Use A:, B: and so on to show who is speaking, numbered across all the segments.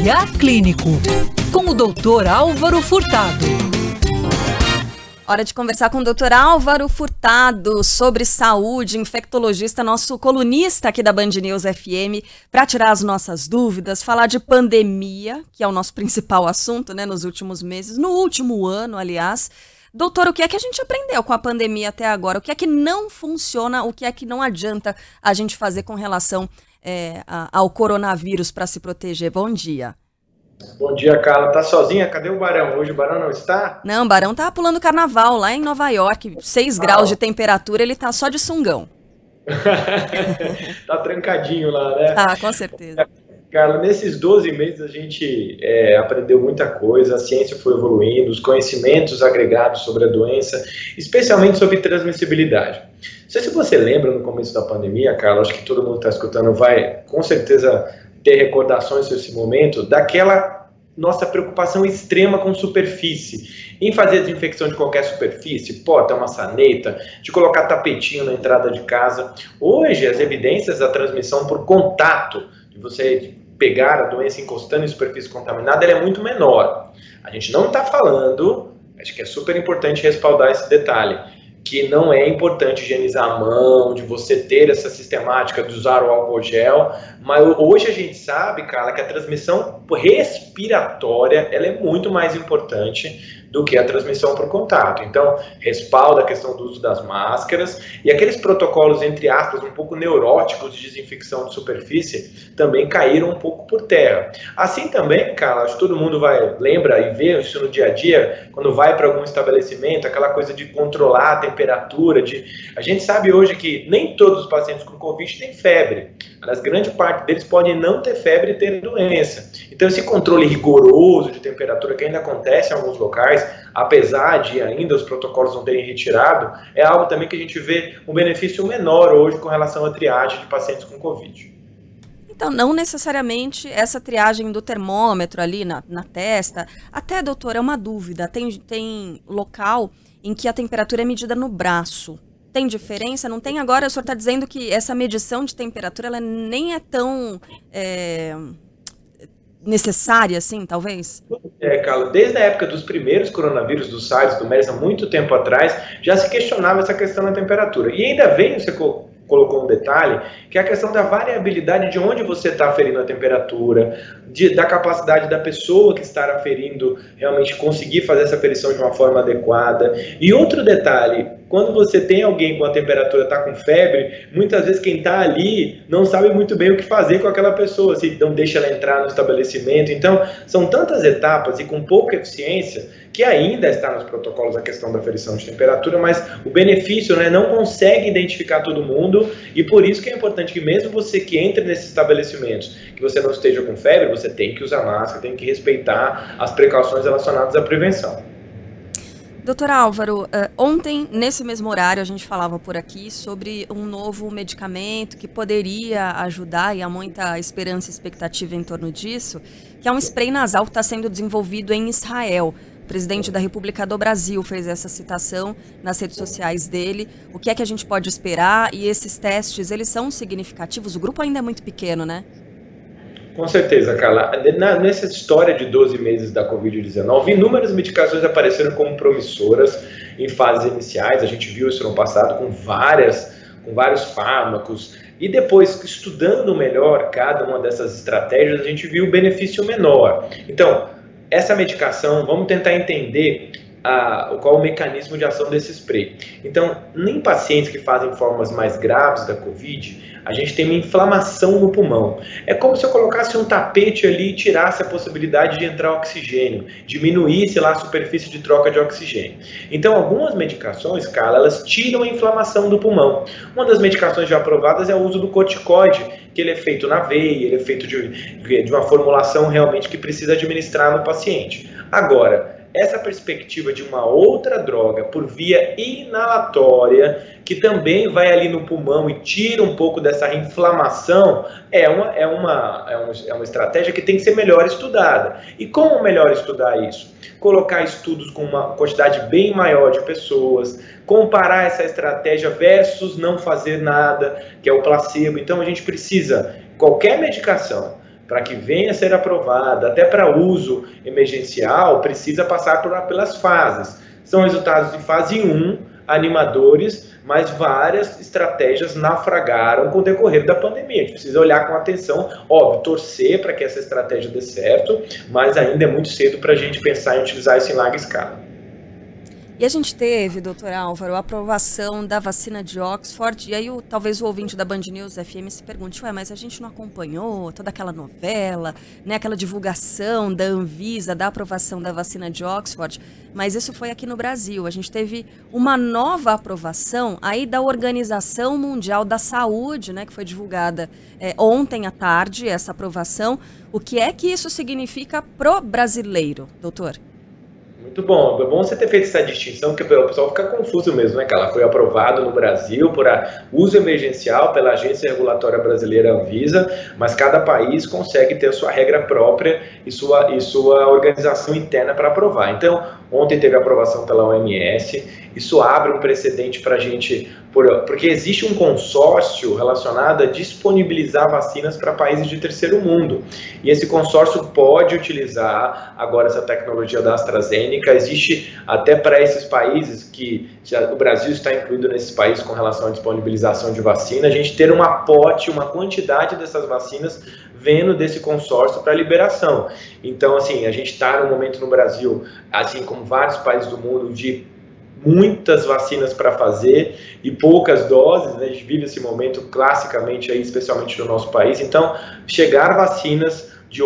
A: Olhar Clínico, com o Dr. Álvaro Furtado.
B: Hora de conversar com o Dr. Álvaro Furtado sobre saúde, infectologista, nosso colunista aqui da Band News FM, para tirar as nossas dúvidas, falar de pandemia, que é o nosso principal assunto, né, nos últimos meses, no último ano, aliás. Doutor, o que é que a gente aprendeu com a pandemia até agora? O que é que não funciona, o que é que não adianta a gente fazer com relação ao coronavírus para se proteger? Bom dia.
C: Bom dia, Carla. Tá sozinha? Cadê o Barão? Hoje o Barão não está?
B: Não, o Barão tá pulando carnaval lá em Nova York, 6 graus de temperatura, ele tá só de sungão.
C: Tá trancadinho lá, né?
B: Ah, com certeza.
C: Carla, nesses 12 meses a gente aprendeu muita coisa, a ciência foi evoluindo, os conhecimentos agregados sobre a doença, especialmente sobre transmissibilidade. Não sei se você lembra no começo da pandemia, Carla, acho que todo mundo está escutando vai com certeza ter recordações desse momento, daquela nossa preocupação extrema com superfície, em fazer desinfecção de qualquer superfície, porta, maçaneta, de colocar tapetinho na entrada de casa. Hoje, as evidências da transmissão por contato, de você pegar a doença encostando em superfície contaminada, ela é muito menor. A gente não está falando, acho que é super importante respaldar esse detalhe, que não é importante higienizar a mão, de você ter essa sistemática de usar o álcool gel, mas hoje a gente sabe, Carla, que a transmissão respiratória ela é muito mais importante do que a transmissão por contato. Então, respalda a questão do uso das máscaras e aqueles protocolos, entre aspas, um pouco neuróticos de desinfecção de superfície também caíram um pouco por terra. Assim também, Carla, acho que todo mundo lembra e vê isso no dia a dia, quando vai para algum estabelecimento, aquela coisa de controlar a temperatura. A gente sabe hoje que nem todos os pacientes com Covid têm febre. Mas grande parte deles podem não ter febre e ter doença. Então, esse controle rigoroso de temperatura que ainda acontece em alguns locais, apesar de ainda os protocolos não terem retirado, é algo também que a gente vê um benefício menor hoje com relação à triagem de pacientes com Covid.
B: Então, não necessariamente essa triagem do termômetro ali na testa. Até, doutor, é uma dúvida. Tem local em que a temperatura é medida no braço. Tem diferença? Não tem? Agora o senhor está dizendo que essa medição de temperatura ela nem é tão necessária assim, talvez?
C: Carla, desde a época dos primeiros coronavírus, do SARS, do MERS, há muito tempo atrás, já se questionava essa questão da temperatura. E ainda vem, você colocou um detalhe, que é a questão da variabilidade de onde você está aferindo a temperatura, da capacidade da pessoa que está aferindo realmente conseguir fazer essa aferição de uma forma adequada. E outro detalhe, quando você tem alguém com a temperatura, está com febre, muitas vezes quem está ali não sabe muito bem o que fazer com aquela pessoa, se não deixa ela entrar no estabelecimento. Então, são tantas etapas e com pouca eficiência que ainda está nos protocolos a questão da aferição de temperatura, mas o benefício, né, não consegue identificar todo mundo, e por isso que é importante que mesmo você que entre nesses estabelecimentos, que você não esteja com febre, você tem que usar máscara, tem que respeitar as precauções relacionadas à prevenção.
B: Doutor Álvaro, ontem, nesse mesmo horário, a gente falava por aqui sobre um novo medicamento que poderia ajudar, e há muita esperança e expectativa em torno disso, que é um spray nasal que está sendo desenvolvido em Israel. O presidente da República do Brasil fez essa citação nas redes sociais dele. O que é que a gente pode esperar? E esses testes, eles são significativos? O grupo ainda é muito pequeno, né?
C: Com certeza, Carla. Nessa história de 12 meses da Covid-19, inúmeras medicações apareceram como promissoras em fases iniciais. A gente viu isso no passado com vários fármacos. E depois, estudando melhor cada uma dessas estratégias, a gente viu o benefício menor. Então, essa medicação, vamos tentar entender qual é o mecanismo de ação desse spray. Então, em pacientes que fazem formas mais graves da Covid, a gente tem uma inflamação no pulmão. É como se eu colocasse um tapete ali e tirasse a possibilidade de entrar oxigênio, diminuísse lá a superfície de troca de oxigênio. Então, algumas medicações, Carla, elas tiram a inflamação do pulmão. Uma das medicações já aprovadas é o uso do corticoide, que ele é feito na veia, ele é feito de uma formulação realmente que precisa administrar no paciente. Agora, essa perspectiva de uma outra droga por via inalatória, que também vai ali no pulmão e tira um pouco dessa inflamação, é uma estratégia que tem que ser melhor estudada. E como melhor estudar isso? Colocar estudos com uma quantidade bem maior de pessoas, comparar essa estratégia versus não fazer nada, que é o placebo. Então a gente precisa, qualquer medicação, para que venha a ser aprovada, até para uso emergencial, precisa passar pelas fases. São resultados de fase 1, animadores, mas várias estratégias naufragaram com o decorrer da pandemia. A gente precisa olhar com atenção, óbvio, torcer para que essa estratégia dê certo, mas ainda é muito cedo para a gente pensar em utilizar isso em larga escala.
B: E a gente teve, doutor Álvaro, a aprovação da vacina de Oxford, e aí talvez o ouvinte da Band News FM se pergunte, mas a gente não acompanhou toda aquela novela, né, aquela divulgação da Anvisa, da aprovação da vacina de Oxford, mas isso foi aqui no Brasil. A gente teve uma nova aprovação aí da Organização Mundial da Saúde, né, que foi divulgada ontem à tarde, essa aprovação. O que é que isso significa pro brasileiro, doutor?
C: Muito bom. É bom você ter feito essa distinção, porque o pessoal fica confuso mesmo, né, que ela foi aprovada no Brasil por uso emergencial pela Agência Regulatória Brasileira Anvisa, mas cada país consegue ter a sua regra própria e sua organização interna para aprovar. Então, ontem teve a aprovação pela OMS, isso abre um precedente para a gente, porque existe um consórcio relacionado a disponibilizar vacinas para países de terceiro mundo. E esse consórcio pode utilizar agora essa tecnologia da AstraZeneca. Existe até para esses países, que o Brasil está incluído nesses países com relação à disponibilização de vacina, a gente ter um aporte, uma quantidade dessas vacinas vendo desse consórcio para liberação. Então, assim, a gente está no momento no Brasil, assim como vários países do mundo, de muitas vacinas para fazer e poucas doses, né? A gente vive esse momento classicamente aí, especialmente no nosso país. Então, chegar vacinas de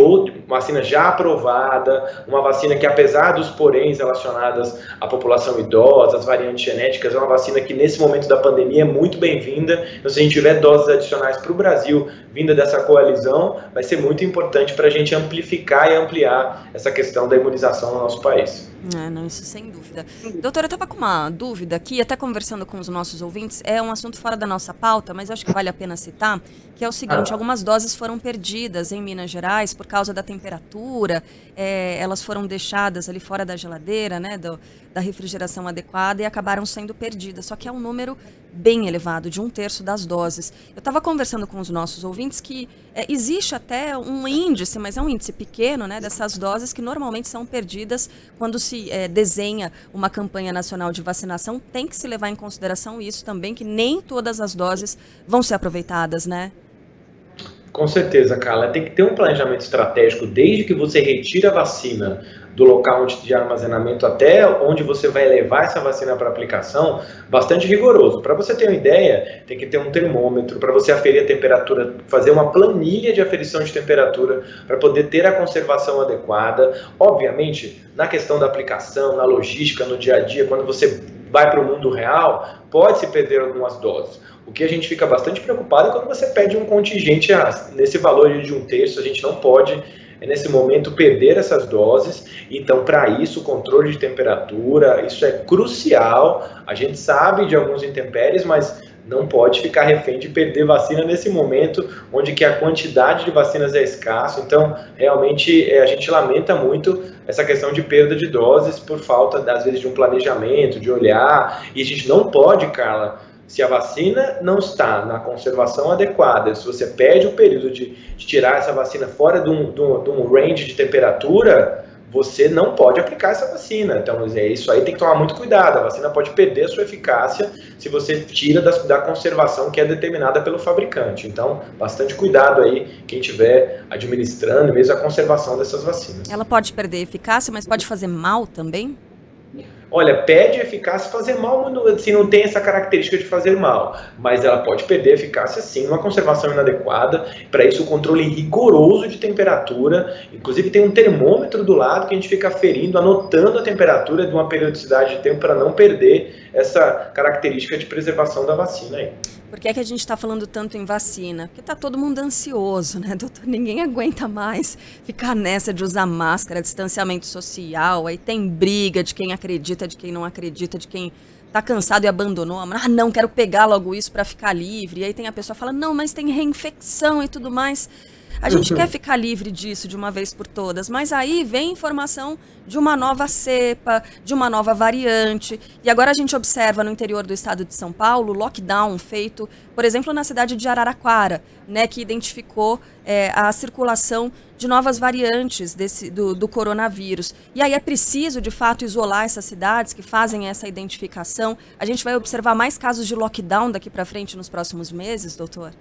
C: vacina já aprovada, uma vacina que, apesar dos poréns relacionadas à população idosa, às variantes genéticas, é uma vacina que nesse momento da pandemia é muito bem-vinda. Então, se a gente tiver doses adicionais para o Brasil vinda dessa coalizão, vai ser muito importante para a gente amplificar e ampliar essa questão da imunização no nosso país.
B: Não, isso sem dúvida. Doutora, eu estava com uma dúvida aqui, até conversando com os nossos ouvintes, é um assunto fora da nossa pauta, mas acho que vale a pena citar, que é o seguinte, algumas doses foram perdidas em Minas Gerais por causa da temperatura, elas foram deixadas ali fora da geladeira, né, da refrigeração adequada e acabaram sendo perdidas, só que é um número bem elevado, de 1/3 das doses. Eu estava conversando com os nossos ouvintes que existe até um índice, mas é um índice pequeno, né, dessas doses que normalmente são perdidas quando se desenha uma campanha nacional de vacinação. Tem que se levar em consideração isso também, que nem todas as doses vão ser aproveitadas, né?
C: Com certeza, Carla. Tem que ter um planejamento estratégico desde que você retira a vacina do local de armazenamento até onde você vai levar essa vacina para aplicação, bastante rigoroso. Para você ter uma ideia, tem que ter um termômetro para você aferir a temperatura, fazer uma planilha de aferição de temperatura para poder ter a conservação adequada. Obviamente, na questão da aplicação, na logística, no dia a dia, quando você vai para o mundo real, pode se perder algumas doses. O que a gente fica bastante preocupado é quando você pede um contingente nesse valor de 1/3, a gente não pode, nesse momento, perder essas doses. Então, para isso, o controle de temperatura, isso é crucial. A gente sabe de alguns intempéries, mas não pode ficar refém de perder vacina nesse momento, onde que a quantidade de vacinas é escassa. Então, realmente, a gente lamenta muito essa questão de perda de doses por falta, às vezes, de um planejamento, de olhar. E a gente não pode, Carla, se a vacina não está na conservação adequada, se você pede o período de tirar essa vacina fora de um range de temperatura, você não pode aplicar essa vacina. Então, isso aí tem que tomar muito cuidado. A vacina pode perder a sua eficácia se você tira da conservação que é determinada pelo fabricante. Então, bastante cuidado aí quem estiver administrando mesmo a conservação dessas vacinas.
B: Ela pode perder eficácia, mas pode fazer mal também?
C: Olha, perde eficácia fazer mal, assim, não tem essa característica de fazer mal, mas ela pode perder eficácia sim, numa conservação inadequada. Para isso, o controle rigoroso de temperatura, inclusive tem um termômetro do lado que a gente fica aferindo, anotando a temperatura de uma periodicidade de tempo para não perder essa característica de preservação da vacina aí.
B: Por que é que a gente está falando tanto em vacina? Porque está todo mundo ansioso, né, doutor? Ninguém aguenta mais ficar nessa de usar máscara, distanciamento social, aí tem briga de quem acredita, de quem não acredita, de quem está cansado e abandonou. Não, quero pegar logo isso para ficar livre. E aí tem a pessoa que fala, não, mas tem reinfecção e tudo mais. A gente quer ficar livre disso de uma vez por todas, mas aí vem informação de uma nova cepa, de uma nova variante. E agora a gente observa no interior do estado de São Paulo, lockdown feito, por exemplo, na cidade de Araraquara, né, que identificou a circulação de novas variantes do coronavírus. E aí é preciso, de fato, isolar essas cidades que fazem essa identificação. A gente vai observar mais casos de lockdown daqui para frente nos próximos meses, doutor?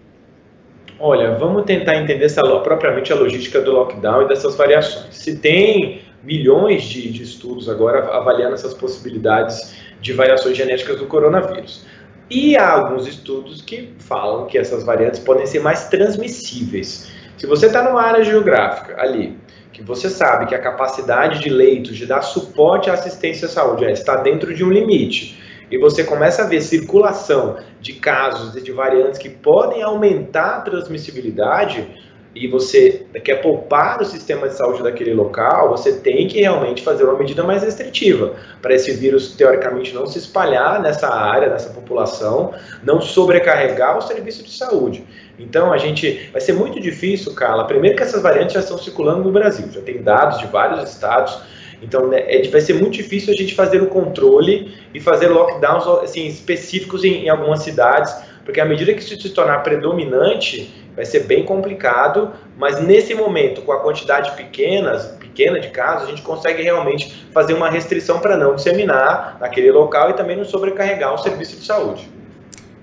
C: Olha, vamos tentar entender propriamente a logística do lockdown e dessas variações. Se tem milhões de estudos agora avaliando essas possibilidades de variações genéticas do coronavírus. E há alguns estudos que falam que essas variantes podem ser mais transmissíveis. Se você está numa área geográfica ali, que você sabe que a capacidade de leitos, de dar suporte à assistência à saúde está dentro de um limite, e você começa a ver circulação de casos de variantes que podem aumentar a transmissibilidade, e você quer poupar o sistema de saúde daquele local, você tem que realmente fazer uma medida mais restritiva, para esse vírus, teoricamente, não se espalhar nessa área, nessa população, não sobrecarregar o serviço de saúde. Então, vai ser muito difícil, Carla. Primeiro que essas variantes já estão circulando no Brasil, já tem dados de vários estados. Então, vai ser muito difícil a gente fazer o controle e fazer lockdowns assim, específicos em algumas cidades, porque à medida que isso se tornar predominante, vai ser bem complicado, mas nesse momento, com a quantidade pequena de casos, a gente consegue realmente fazer uma restrição para não disseminar naquele local e também não sobrecarregar o serviço de saúde.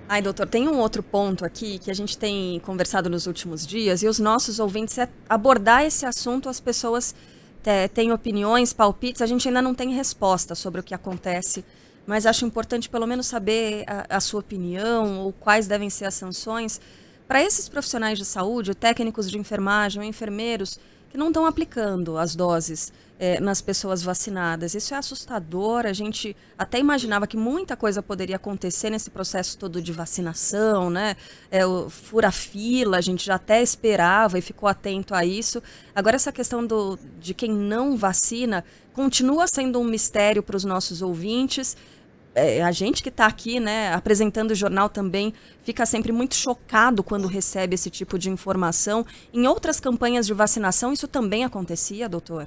B: Ai, doutor, tem um outro ponto aqui que a gente tem conversado nos últimos dias e os nossos ouvintes abordar esse assunto, as pessoas têm opiniões, palpites, a gente ainda não tem resposta sobre o que acontece, mas acho importante pelo menos saber a sua opinião ou quais devem ser as sanções para esses profissionais de saúde, técnicos de enfermagem ou enfermeiros que não estão aplicando as doses nas pessoas vacinadas. Isso é assustador, a gente até imaginava que muita coisa poderia acontecer nesse processo todo de vacinação, né? O fura-fila, a gente já até esperava e ficou atento a isso. Agora essa questão de quem não vacina continua sendo um mistério para os nossos ouvintes. A gente que está aqui, né, apresentando o jornal também, fica sempre muito chocado quando recebe esse tipo de informação. Em outras campanhas de vacinação, isso também acontecia, doutor?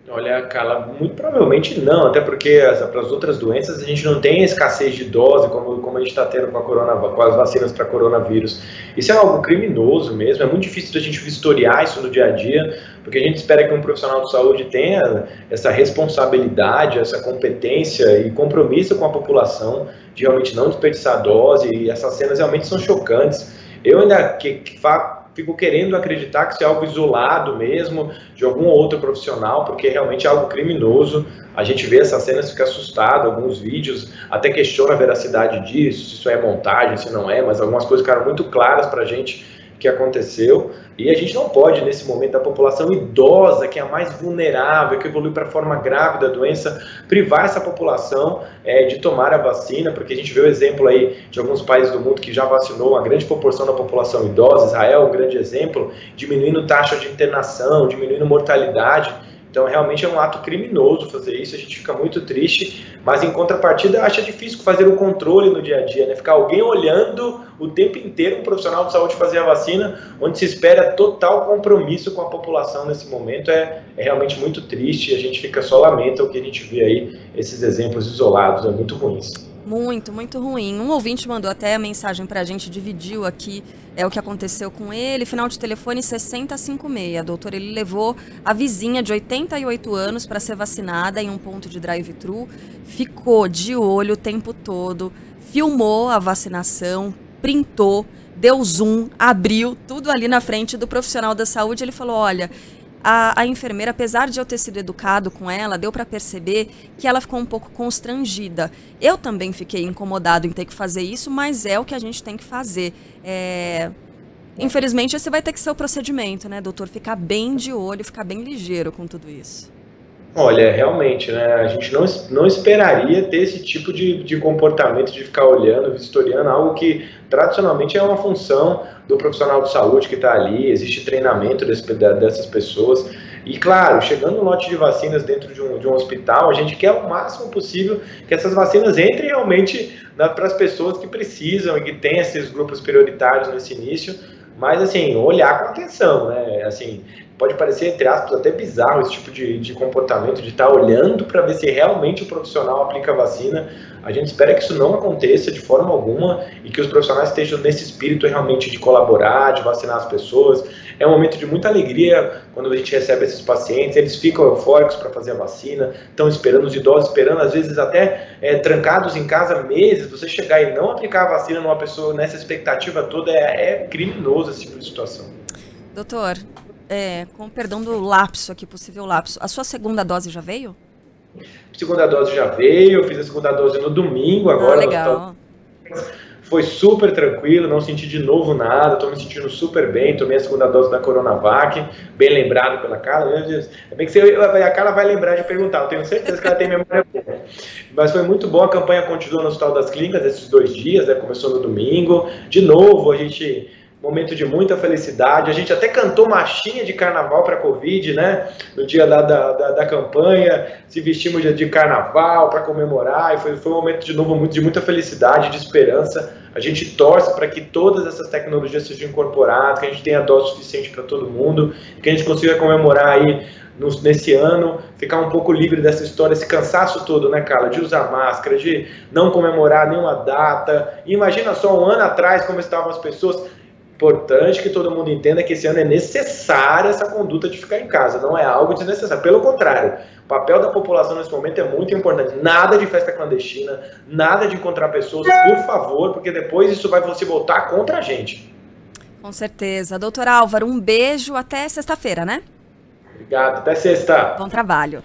C: Olha, Carla, muito provavelmente não, até porque para as outras doenças a gente não tem escassez de dose como a gente está tendo com as vacinas para coronavírus. Isso é algo criminoso mesmo, é muito difícil da gente vistoriar isso no dia a dia, porque a gente espera que um profissional de saúde tenha essa responsabilidade, essa competência e compromisso com a população de realmente não desperdiçar a dose, e essas cenas realmente são chocantes. Eu ainda fico querendo acreditar que isso é algo isolado mesmo, de algum outro profissional, porque realmente é algo criminoso. A gente vê essas cenas, fica assustado, alguns vídeos, até questiona a veracidade disso, se isso é montagem, se não é, mas algumas coisas ficaram muito claras pra gente que aconteceu, e a gente não pode, nesse momento, a população idosa, que é a mais vulnerável, que evolui para a forma grave da doença, privar essa população de tomar a vacina, porque a gente vê o exemplo aí de alguns países do mundo que já vacinou uma grande proporção da população idosa. Israel é um grande exemplo, diminuindo taxa de internação, diminuindo mortalidade. Então, realmente é um ato criminoso fazer isso, a gente fica muito triste, mas em contrapartida acha difícil fazer o controle no dia a dia, né? Ficar alguém olhando o tempo inteiro um profissional de saúde fazer a vacina, onde se espera total compromisso com a população nesse momento, é realmente muito triste, a gente fica só lamenta o que a gente vê aí, esses exemplos isolados, muito ruins.
B: Muito, muito ruim. Um ouvinte mandou até a mensagem pra gente, dividiu aqui o que aconteceu com ele. Final de telefone 6056. Doutor, ele levou a vizinha de 88 anos para ser vacinada em um ponto de drive-thru. Ficou de olho o tempo todo, filmou a vacinação, printou, deu zoom, abriu tudo ali na frente do profissional da saúde. Ele falou, olha, a enfermeira, apesar de eu ter sido educado com ela, deu para perceber que ela ficou um pouco constrangida. Eu também fiquei incomodado em ter que fazer isso, mas é o que a gente tem que fazer. Infelizmente, esse vai ter que ser o procedimento, né, doutor? Ficar bem de olho, ficar bem ligeiro com tudo isso.
C: Olha, realmente, né, a gente não esperaria ter esse tipo de comportamento, de ficar olhando, vistoriando, algo que tradicionalmente é uma função do profissional de saúde que está ali, existe treinamento dessas pessoas. E claro, chegando no lote de vacinas dentro de um hospital, a gente quer o máximo possível que essas vacinas entrem realmente para as pessoas que precisam e que têm esses grupos prioritários nesse início, mas assim, olhar com atenção, né? Assim, pode parecer, entre aspas, até bizarro esse tipo de comportamento, de estar olhando para ver se realmente o profissional aplica a vacina. A gente espera que isso não aconteça de forma alguma e que os profissionais estejam nesse espírito realmente de colaborar, de vacinar as pessoas. É um momento de muita alegria quando a gente recebe esses pacientes, eles ficam eufóricos para fazer a vacina, estão esperando, os idosos esperando, às vezes até trancados em casa meses. Você chegar e não aplicar a vacina numa pessoa nessa expectativa toda é criminoso esse tipo de situação.
B: Doutor, com perdão do lapso aqui, possível lapso, a sua segunda dose já veio?
C: A segunda dose já veio, eu fiz a segunda dose no domingo agora.
B: Legal.
C: Foi super tranquilo, não senti de novo nada, estou me sentindo super bem, tomei a segunda dose da Coronavac, bem lembrado pela Carla, meu Deus, é bem que a Carla vai lembrar de perguntar, eu tenho certeza que ela tem memória boa. Mas foi muito bom, a campanha continuou no Hospital das Clínicas esses 2 dias, né, começou no domingo, de novo a gente... Momento de muita felicidade, a gente até cantou marchinha de carnaval para a Covid, né? No dia da campanha, se vestimos de carnaval para comemorar, e foi um momento de novo de muita felicidade, de esperança. A gente torce para que todas essas tecnologias sejam incorporadas, que a gente tenha dose suficiente para todo mundo, que a gente consiga comemorar aí nesse ano, ficar um pouco livre dessa história, esse cansaço todo, né, Carla, de usar máscara, de não comemorar nenhuma data. E imagina só, um ano atrás, como estavam as pessoas. Importante que todo mundo entenda que esse ano é necessária essa conduta de ficar em casa, não é algo desnecessário, pelo contrário, o papel da população nesse momento é muito importante, nada de festa clandestina, nada de encontrar pessoas, por favor, porque depois isso vai se voltar contra a gente.
B: Com certeza. Doutor Álvaro, um beijo, até sexta-feira, né?
C: Obrigado, até sexta.
B: Bom trabalho.